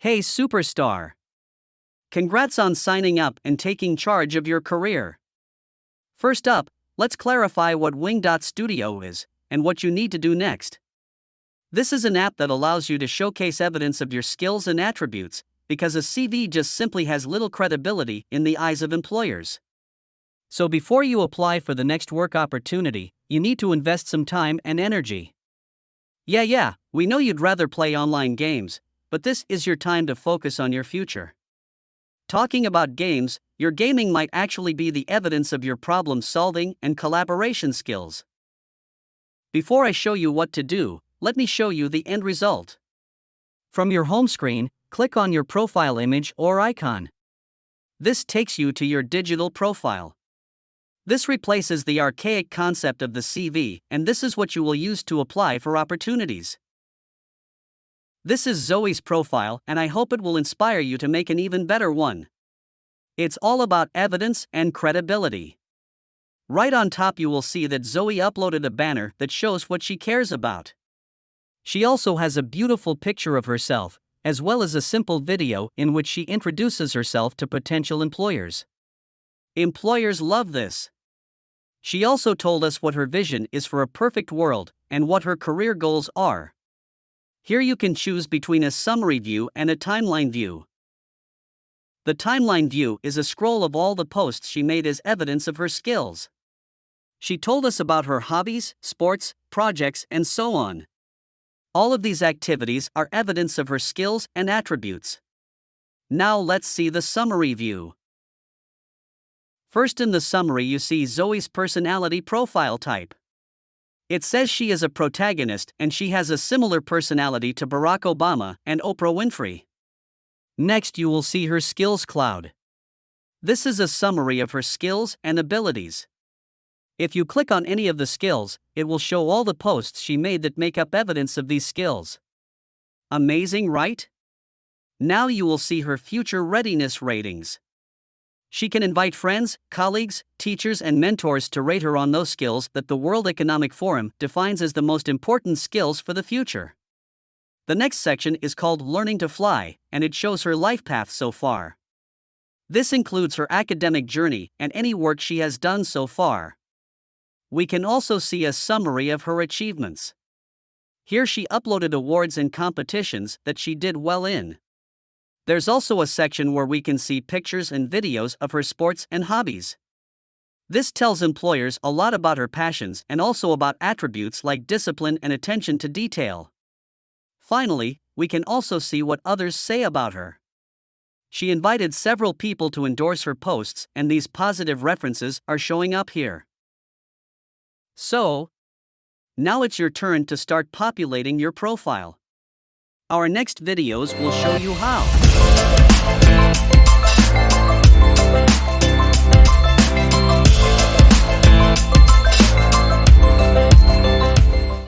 Hey superstar! Congrats on signing up and taking charge of your career. First up, let's clarify what Wing.Studio is and what you need to do next. This is an app that allows you to showcase evidence of your skills and attributes, because a CV just simply has little credibility in the eyes of employers. So before you apply for the next work opportunity, you need to invest some time and energy. Yeah, we know you'd rather play online games, but this is your time to focus on your future. Talking about games, your gaming might actually be the evidence of your problem solving and collaboration skills. Before I show you what to do, let me show you the end result. From your home screen, click on your profile image or icon. This takes you to your digital profile. This replaces the archaic concept of the CV, and this is what you will use to apply for opportunities. This is Zoe's profile, and I hope it will inspire you to make an even better one. It's all about evidence and credibility. Right on top you will see that Zoe uploaded a banner that shows what she cares about. She also has a beautiful picture of herself, as well as a simple video in which she introduces herself to potential employers. Employers love this. She also told us what her vision is for a perfect world and what her career goals are. Here you can choose between a summary view and a timeline view. The timeline view is a scroll of all the posts she made as evidence of her skills. She told us about her hobbies, sports, projects, and so on. All of these activities are evidence of her skills and attributes. Now let's see the summary view. First in the summary you see Zoe's personality profile type. It says she is a protagonist and she has a similar personality to Barack Obama and Oprah Winfrey. Next you will see her skills cloud. This is a summary of her skills and abilities. If you click on any of the skills, it will show all the posts she made that make up evidence of these skills. Amazing, right? Now you will see her future readiness ratings. She can invite friends, colleagues, teachers, and mentors to rate her on those skills that the World Economic Forum defines as the most important skills for the future. The next section is called Learning to Fly, and it shows her life path so far. This includes her academic journey and any work she has done so far. We can also see a summary of her achievements. Here she uploaded awards and competitions that she did well in. There's also a section where we can see pictures and videos of her sports and hobbies. This tells employers a lot about her passions and also about attributes like discipline and attention to detail. Finally, we can also see what others say about her. She invited several people to endorse her posts, and these positive references are showing up here. So, now it's your turn to start populating your profile. Our next videos will show you how.